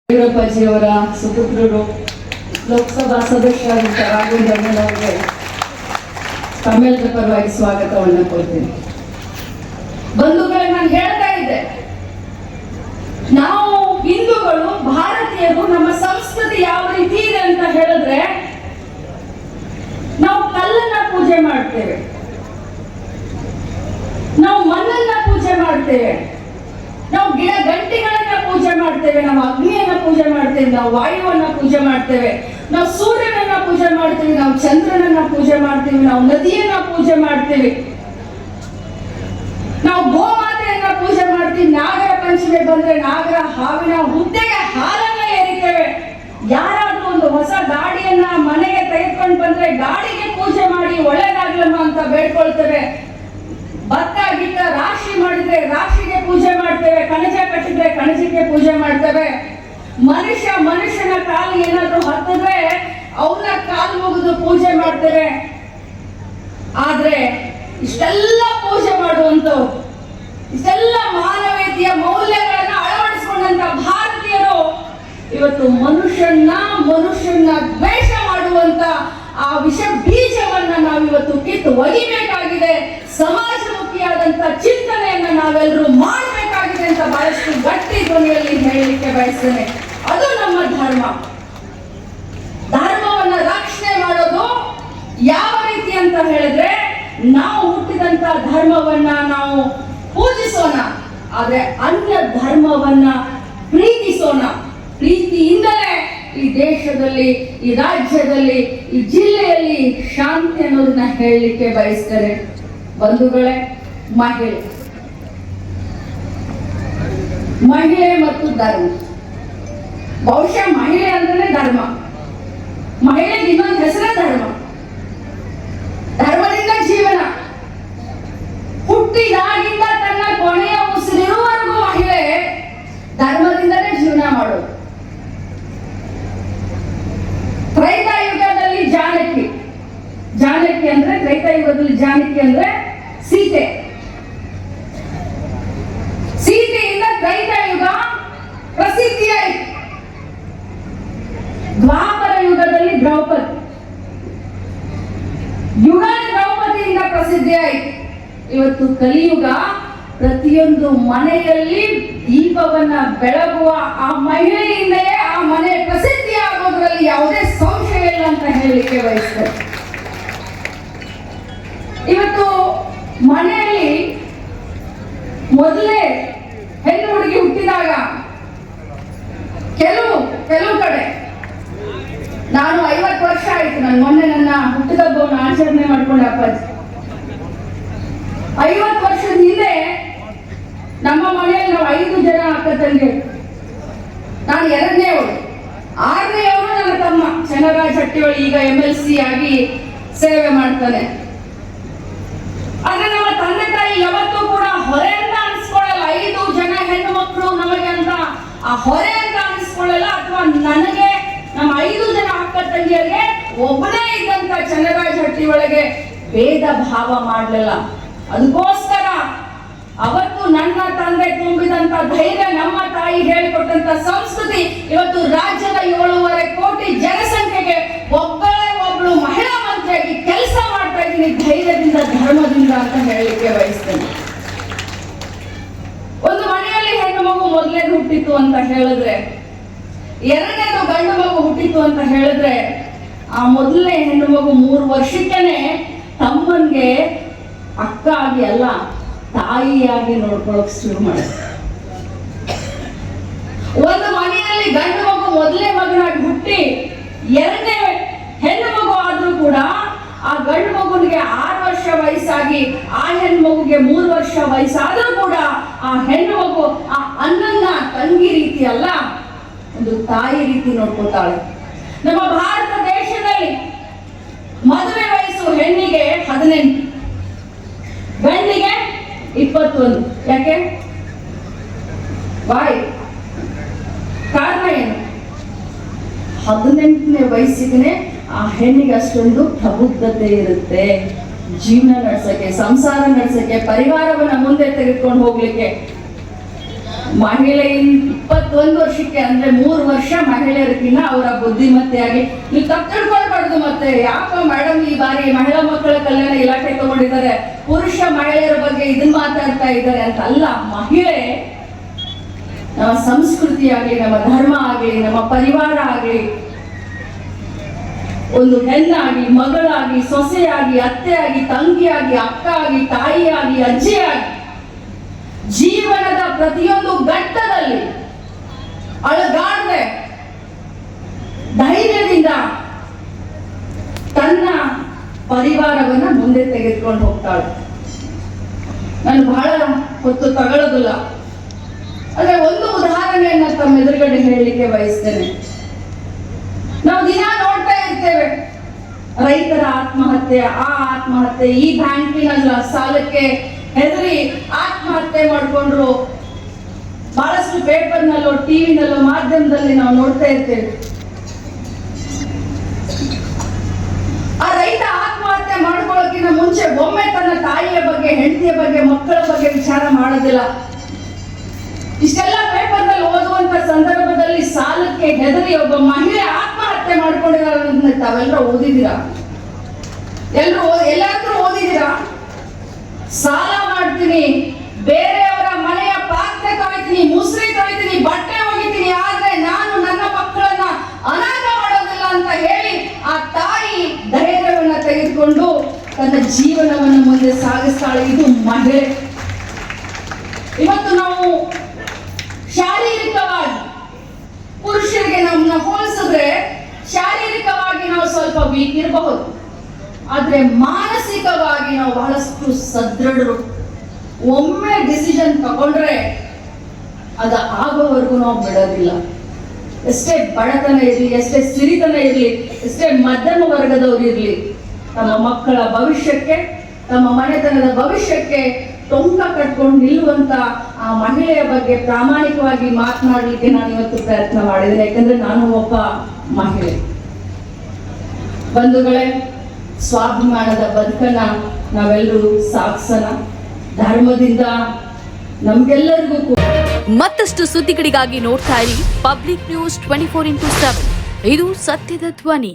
ಯಡಿಯೂರಪ್ಪಜಿಯವರ ಸುಪುತ್ರರು ಲೋಕಸಭಾ ಸದಸ್ಯರಾದಂಥ ರಾಘವೇಂದ್ರ ಅವರಿಗೆ ತಮ್ಮೆಲ್ಲರ ಪರವಾಗಿ ಸ್ವಾಗತವನ್ನು ಕೊಡ್ತೀನಿ. ಬಂಧುಗಳೇ, ನಾನು ಹೇಳ್ತಾ ಇದ್ದೆ, ನಾವು ಹಿಂದೂಗಳು ಭಾರತೀಯರು ನಮ್ಮ ಸಂಸ್ಕೃತಿ ಯಾವ ರೀತಿ ಇದೆ ಅಂತ ಹೇಳಿದ್ರೆ, ನಾವು ಕಲ್ಲನ್ನ ಪೂಜೆ ಮಾಡ್ತೇವೆ, ನಾವು ಮಣ್ಣನ್ನ ಪೂಜೆ ಮಾಡ್ತೇವೆ, ನಾವು ಗಿಡ ಗಂಟಿಗಳನ್ನ ಪೂಜೆ ಮಾಡ್ತೇವೆ, ನಾವು ಅಗ್ನಿಯನ್ನ ಪೂಜೆ ಮಾಡ್ತೇವೆ, ನಾವು ವಾಯುವನ್ನ ಪೂಜೆ ಮಾಡ್ತೇವೆ, ನಾವು ಸೂರ್ಯನನ್ನ ಪೂಜೆ ಮಾಡ್ತೀವಿ, ನಾವು ಚಂದ್ರನನ್ನ ಪೂಜೆ ಮಾಡ್ತೀವಿ, ನಾವು ನದಿಯನ್ನ ಪೂಜೆ ಮಾಡ್ತೀವಿ, ನಾವು ಗೋಮಾತೆಯನ್ನ ಪೂಜೆ ಮಾಡ್ತೀವಿ. ನಾಗರ ಪಂಚಮಿ ಬಂದ್ರೆ ನಾಗರ ಹಾವಿನ ಹುದ್ದೆಗೆ ಹಾಲನ್ನ ಏರಿತೇವೆ. ಯಾರಾದ್ರೂ ಒಂದು ಹೊಸ ಗಾಡಿಯನ್ನ ಮನೆಗೆ ತೆಗೆದುಕೊಂಡು ಬಂದ್ರೆ ಗಾಡಿಗೆ ಪೂಜೆ ಮಾಡಿ ಒಳ್ಳೇದಾಗ್ಲಮ್ಮ ಅಂತ ಬೇಡ್ಕೊಳ್ತೇವೆ. ಭತ್ತ ಗಿತ್ತ ರಾಶಿ ಮಾಡಿದ್ರೆ ರಾಶಿಗೆ ಪೂಜೆ ಮಾಡ್ತೇವೆ, ಕಣಜ ಕಟ್ಟಿದ್ರೆ ಕಣಜಕ್ಕೆ ಪೂಜೆ ಮಾಡ್ತೇವೆ. ಮನುಷ್ಯನ ಕಾಲು ಏನಾದ್ರೂ ಹತ್ತಿದ್ರೆ ಅವನ ಕಾಲು ಮುಗಿದು ಪೂಜೆ ಮಾಡ್ತೇವೆ. ಆದ್ರೆ ಇಷ್ಟೆಲ್ಲ ಪೂಜೆ ಮಾಡುವಂತವ್ರು, ಇಷ್ಟೆಲ್ಲ ಮಾನವೀಯತೆಯ ಮೌಲ್ಯಗಳನ್ನ ಅಳವಡಿಸಿಕೊಂಡಂತ ಭಾರತೀಯರು ಇವತ್ತು ಮನುಷ್ಯನ ದ್ವೇಷ ಮಾಡುವಂತ ಆ ವಿಷ ಬೀಜವನ್ನ ನಾವಿವತ್ತು ಕಿತ್ತು ಒಗಿಬೇಕಾಗಿದೆ. ಸಮಾಜಮುಖಿಯಾದಂತ ಚಿಂತನೆಯನ್ನ ನಾವೆಲ್ಲರೂ ಮಾಡಬೇಕಾಗಿದೆ ಅಂತ ಬಹಳಷ್ಟು ಗಟ್ಟಿ ಧ್ವನಿಯಲ್ಲಿ ಹೇಳಲಿಕ್ಕೆ ಬಯಸ್ತೇನೆ. ಅದು ನಮ್ಮ ಧರ್ಮ. ಧರ್ಮವನ್ನ ರಕ್ಷಣೆ ಮಾಡೋದು ಯಾವ ರೀತಿ ಅಂತ ಹೇಳಿದ್ರೆ, ನಾವು ಹುಟ್ಟಿದಂತ ಧರ್ಮವನ್ನ ನಾವು ಪೂಜಿಸೋಣ, ಆದ್ರೆ ಅನ್ಯ ಧರ್ಮವನ್ನ ಪ್ರೀತಿಸೋಣ. ಪ್ರೀತಿಯಿಂದಲೇ ಈ ದೇಶದಲ್ಲಿ, ಈ ರಾಜ್ಯದಲ್ಲಿ, ಈ ಜಿಲ್ಲೆಯಲ್ಲಿ ಶಾಂತಿ ಅನ್ನೋದನ್ನ ಹೇಳಲಿಕ್ಕೆ ಬಯಸ್ತಾರೆ. ಬಂಧುಗಳೇ, ಮಹಿಳೆ ಮತ್ತು ಧರ್ಮ, ಬಹುಶಃ ಮಹಿಳೆ ಅಂದ್ರೆ ಧರ್ಮ, ಮಹಿಳೆಗೆ ಇನ್ನೊಂದು ಹೆಸರೇ ಧರ್ಮ. ಧರ್ಮದಿಂದ ಜೀವನ, ಹುಟ್ಟಿದಾಗಿಂದ ತನ್ನ ಕೊನೆಯ ಉಸಿರಿರುವವರೆಗೂ ಮಹಿಳೆ ಧರ್ಮದಿಂದಲೇ ಜೀವನ ಮಾಡೋದು. ತ್ರೈತಾಯುಗದಲ್ಲಿ ಜಾನಕಿ ಅಂದ್ರೆ ತ್ರೈತಾಯುಗದಲ್ಲಿ ಜಾನಕಿ ಅಂದ್ರೆ ಸೀತೆಯಿಂದ ತ್ರೈತಾಯುಗ ಪ್ರಸಿದ್ಧಿಯಾಯಿತು. ದ್ವಾಪರ ಯುಗದಲ್ಲಿ ದ್ರೌಪದಿಯಿಂದ ಪ್ರಸಿದ್ಧಿಯಾಯಿತು. ಇವತ್ತು ಕಲಿಯುಗ ಪ್ರತಿಯೊಂದು ಮನೆಯಲ್ಲಿ ದೀಪವನ್ನ ಬೆಳಗುವ ಆ ಮಹಿಳೆಯಿಂದಲೇ ಆ ಮನೆ ಪ್ರಸಿದ್ಧಿ ಆಗೋದ್ರಲ್ಲಿ ಯಾವುದೇ ಸಂಶಯ ಇಲ್ಲ ಅಂತ ಹೇಳಲಿಕ್ಕೆ ಬಯಸ್ತೇನೆ. ಇವತ್ತು ಮನೆಯಲ್ಲಿ ಮೊದಲೇ ಹೆಣ್ಣು ಹುಡುಗಿ ಹುಟ್ಟಿದಾಗ ಕೆಲವು ಕಡೆ, ನಾನು 50 ವರ್ಷ ಆಯ್ತು, ನಾನು ಮೊನ್ನೆ ನನ್ನ ಹುಟ್ಟಿದಬ್ಬವನ್ನು ಆಚರಣೆ ಮಾಡ್ಕೊಂಡೆ ಅಪ್ಪಾಜಿ. 50 ವರ್ಷದ ಹಿಂದೆ ನಮ್ಮ ಮನೆಯಲ್ಲಿ ನಾವು 5 ಜನ ಅಕ್ಕ ತಂಗಿಯರು. ನಾನು 2ನೇವಳು, 6ನೇವಳು ನನ್ನ ತಮ್ಮ ಚನ್ನರಾಜ್ ಹಟ್ಟಿಯೊಳು, ಈಗ MLC ಆಗಿ ಸೇವೆ ಮಾಡ್ತಾನೆ. ಆದ್ರೆ ನಮ್ಮ ತಂದೆ ತಾಯಿ ಯಾವತ್ತೂ ಕೂಡ ಹೊರೆ ಅಂತ ಅನ್ಸ್ಕೊಳ್ಳಲ್ಲ. 5 ಜನ ಹೆಣ್ಣು ಮಕ್ಕಳು ನಮಗೆ ಅಂತ ಆ ಹೊರೆ ಅಂತ ಅನ್ಸ್ಕೊಳ್ಳಲ್ಲ, ಅಥವಾ ನನಗೆ ನಮ್ಮ 5 ಜನ ಅಕ್ಕ ತಂಗಿಯರಿಗೆ ಒಬ್ಬನೇ ಇದ್ದಂತ ಚನ್ನರಾಜ್ ಹಟ್ಟಿ ಒಳಗೆ ಭೇದ ಭಾವ ಮಾಡಲಿಲ್ಲ. ಅದಕ್ಕೋಸ್ಕರ ಅವತ್ತು ನನ್ನ ತಂದೆ ತುಂಬಿದಂತ ಧೈರ್ಯ, ನಮ್ಮ ತಾಯಿ ಹೇಳಿಕೊಟ್ಟಂತ ಸಂಸ್ಕೃತಿ ಇವತ್ತು ರಾಜ್ಯದ 7.5 ಕೋಟಿ ಜನಸಂಖ್ಯೆಗೆ ಒಬ್ಬಳು ಮಹಿಳಾ ಮಂತ್ರಿಯಾಗಿ ಕೆಲಸ ಮಾಡ್ತಾ ಇದ್ದೀನಿ, ಧೈರ್ಯದಿಂದ, ಧರ್ಮದಿಂದ ಅಂತ ಹೇಳಲಿಕ್ಕೆ ಬಯಸ್ತೇನೆ. ಒಂದು ಮನೆಯಲ್ಲಿ ಹೆಣ್ಣು ಮಗು ಮೊದಲೇದು ಹುಟ್ಟಿತ್ತು ಅಂತ ಹೇಳಿದ್ರೆ, 2ನೇದು ಗಂಡು ಮಗು ಹುಟ್ಟಿತ್ತು ಅಂತ ಹೇಳಿದ್ರೆ, ಆ ಮೊದಲನೇ ಹೆಣ್ಣು ಮಗು 3 ವರ್ಷಕ್ಕೇನೆ ತಮ್ಮನ್ಗೆ ಅಕ್ಕ ಆಗಿ ಅಲ್ಲ, ತಾಯಿಯಾಗಿ ನೋಡ್ಕೊಳಕ್ ಶುರು ಮಾಡಿದೆ. ಒಂದು ಮನೆಯಲ್ಲಿ ಗಂಡು ಮಗು ಮೊದಲನೇ ಮಗನಾಗಿ ಹುಟ್ಟಿ 2ನೇ ಹೆಣ್ಣು ಮಗು ಆದ್ರೂ ಕೂಡ ಆ ಗಂಡು ಮಗುವಿಗೆ 6 ವರ್ಷ ವಯಸ್ಸಾಗಿ ಆ ಹೆಣ್ಣು ಮಗುಗೆ 3 ವರ್ಷ ವಯಸ್ಸಾದ್ರೂ ಕೂಡ ಆ ಹೆಣ್ಣು ಮಗು ಆ ಅನ್ನನ್ನ ತಂಗಿ ರೀತಿ ಅಲ್ಲ, ಒಂದು ತಾಯಿ ರೀತಿ ನೋಡ್ಕೊತಾಳೆ. ನಮ್ಮ ಭಾರತ ದೇಶದಲ್ಲಿ ಮದುವೆ ವಯಸ್ಸು ಹೆಣ್ಣಿಗೆ 18, ಗಂಡಿಗೆ 21. ಯಾಕೆ? ಕಾರಣ ಏನು? 18ನೇ ವಯಸ್ಸಿಗೆ ಆ ಹೆಣ್ಣಿಗೆ ಅಷ್ಟೊಂದು ಪ್ರಬುದ್ಧತೆ ಇರುತ್ತೆ, ಜೀವನ ನಡೆಸಕ್ಕೆ, ಸಂಸಾರ ನಡೆಸಕ್ಕೆ, ಪರಿವಾರವನ್ನ ಮುಂದೆ ತೆಗೆದುಕೊಂಡು ಹೋಗ್ಲಿಕ್ಕೆ. ಮಹಿಳೆ 21 ವರ್ಷಕ್ಕೆ ಅಂದ್ರೆ 3 ವರ್ಷ ಮಹಿಳೆಯರಿಗಿನ್ನ ಅವರ ಬುದ್ಧಿಮತ್ತೆಯಾಗಿ ನೀವು ತಪ್ಪು ತಿಳ್ಕೊಳ್ಬಾರ್ದು. ಮತ್ತೆ ಯಾಕ ಮೇಡಮ್ ಈ ಬಾರಿ ಮಹಿಳಾ ಮಕ್ಕಳ ಕಲ್ಯಾಣ ಇಲಾಖೆ ತಗೊಂಡಿದ್ದಾರೆ, ಪುರುಷ ಮಹಿಳೆಯರ ಬಗ್ಗೆ ಇದನ್ನ ಮಾತಾಡ್ತಾ ಇದ್ದಾರೆ ಅಂತ ಅಲ್ಲ. ಮಹಿಳೆ ನಮ್ಮ ಸಂಸ್ಕೃತಿ ಆಗ್ಲಿ, ನಮ್ಮ ಧರ್ಮ ಆಗ್ಲಿ, ನಮ್ಮ ಪರಿವಾರ ಆಗ್ಲಿ, ಒಂದು ಹೆಣ್ಣಾಗಿ, ಮಗಳಾಗಿ, ಸೊಸೆಯಾಗಿ, ಅತ್ತೆಯಾಗಿ, ತಂಗಿಯಾಗಿ, ಅಕ್ಕ ಆಗಿ, ತಾಯಿಯಾಗಿ, ಅಜ್ಜಿಯಾಗಿ, ಜೀವನದ ಪ್ರತಿಯೊಂದು ಘಟ್ಟದಲ್ಲಿ ಅಳಗಾಡದೆ ಧೈರ್ಯದಿಂದ ತನ್ನ ಪರಿವಾರವನ್ನ ಮುಂದೆ ತೆಗೆದುಕೊಂಡು ಹೋಗ್ತಾಳೆ. ನಾನು ಬಹಳ ಹೊತ್ತು ತಗೊಳ್ಳೋದಿಲ್ಲ, ಆದ್ರೆ ಒಂದು ಉದಾಹರಣೆಯನ್ನ ತಮ್ಮ ಎದುರುಗಡೆ ಹೇಳಲಿಕ್ಕೆ ಬಯಸ್ತೇನೆ. ನಾವು ದಿನ ನೋಡ್ತಾ ಇರ್ತೇವೆ ರೈತರ ಆತ್ಮಹತ್ಯೆ, ಆ ಆತ್ಮಹತ್ಯೆ, ಈ ಬ್ಯಾಂಕಿನ ಸಾಲಕ್ಕೆ ಹೆದರಿ ಆತ್ಮಹತ್ಯೆ ಮಾಡಿಕೊಂಡ್ರು. ಬಹಳಷ್ಟು ಪೇಪರ್ನಲ್ಲೋ, ಟಿವಿನಲ್ಲೋ, ಮಾಧ್ಯಮದಲ್ಲಿ ನಾವು ನೋಡ್ತಾ ಇರ್ತೇವೆ. ಆ ರೈತ ಆತ್ಮಹತ್ಯೆ ಮಾಡ್ಕೊಳ್ಳೋಕ್ಕಿಂತ ಮುಂಚೆ ಒಮ್ಮೆ ತನ್ನ ತಾಯಿಯ ಬಗ್ಗೆ, ಹೆಂಡತಿಯ ಬಗ್ಗೆ, ಮಕ್ಕಳ ಬಗ್ಗೆ ವಿಚಾರ ಮಾಡೋದಿಲ್ಲ. ಇಷ್ಟೆಲ್ಲ ಪೇಪರ್ನಲ್ಲಿ ಓದುವಂತ ಸಂದರ್ಭದಲ್ಲಿ ಸಾಲಕ್ಕೆ ಹೆದರಿ ಒಬ್ಬ ಮಹಿಳೆ ಆತ್ಮಹತ್ಯೆ ಮಾಡ್ಕೊಂಡಿದ್ದಾರೆ. ತಾವೆಲ್ಲರೂ ಓದಿದ್ದೀರಾ? ಎಲ್ಲಾದ್ರೂ ಓದಿದ್ದೀರಾ? ಸಾಲ ಮಾಡ್ತೀನಿ, ಬೇರೆಯವರ ಮನೆಯ ಪಾತ್ರೆ ತೊಳಿತೀನಿ, ಮುಸ್ರಿ ತೊಳಿತೀನಿ, ಬಟ್ಟೆ ಒಗಿತೀನಿ, ಆದ್ರೆ ನಾನು ನನ್ನ ಮಕ್ಕಳನ್ನ ಅನಾಥ ಮಾಡೋದಿಲ್ಲ ಅಂತ ಹೇಳಿ ಆ ತಾಯಿ ಧೈರ್ಯವನ್ನ ತೆಗೆದುಕೊಂಡು ತನ್ನ ಜೀವನವನ್ನು ಮುಂದೆ ಸಾಗಿಸ್ತಾಳೆ. ಇದು ಮಹಿಳೆ. ಇವತ್ತು ನಾವು ಶಾರೀರಿಕವಾಗಿ ಪುರುಷರಿಗೆ ನಮ್ಮನ್ನ ಹೋಲಿಸಿದ್ರೆ ಶಾರೀರಿಕವಾಗಿ ನಾವು ಸ್ವಲ್ಪ ವೀಕ್ ಇರಬಹುದು, ಆದ್ರೆ ಮಾನಸಿಕವಾಗಿ ನಾವು ಬಹಳಷ್ಟು ಸದೃಢರು. ಒಮ್ಮೆ ಡಿಸಿಷನ್ ತಗೊಂಡ್ರೆ ಅದ ಆಗೋವರೆಗೂ ನಾವು ಬಿಡೋದಿಲ್ಲ. ಎಷ್ಟೇ ಬಡತನ ಇರಲಿ, ಎಷ್ಟೇ ಸಿರಿತನ ಇರಲಿ, ಎಷ್ಟೇ ಮಧ್ಯಮ ವರ್ಗದವರು ಇರಲಿ, ತಮ್ಮ ಮಕ್ಕಳ ಭವಿಷ್ಯಕ್ಕೆ, ತಮ್ಮ ಮನೆತನದ ಭವಿಷ್ಯಕ್ಕೆ ಟೊಂಕ ಕಟ್ಕೊಂಡು ನಿಲ್ಲುವಂತ ಆ ಮಹಿಳೆಯ ಬಗ್ಗೆ ಪ್ರಾಮಾಣಿಕವಾಗಿ ಮಾತನಾಡಲಿಕ್ಕೆ ನಾನು ಇವತ್ತು ಪ್ರಯತ್ನ ಮಾಡಿದ್ದೇನೆ. ಯಾಕಂದ್ರೆ ನಾನು ಒಬ್ಬ ಮಹಿಳೆ. ಬಂಧುಗಳೇ, ಸ್ವಾಭಿಮಾನದ ಬದುಕನ್ನ ನಾವೆಲ್ಲರೂ ಸಾಗಿಸೋಣ. ಧರ್ಮದಿಂದ ನಮ್ಗೆಲ್ಲರಿಗೂ ಕೂಡ. ಮತ್ತಷ್ಟು ಸುದ್ದಿಗಳಿಗಾಗಿ ನೋಡ್ತಾ ಇರಿ ಪಬ್ಲಿಕ್ ನ್ಯೂಸ್ 24x7. ಇದು ಸತ್ಯದ ಧ್ವನಿ.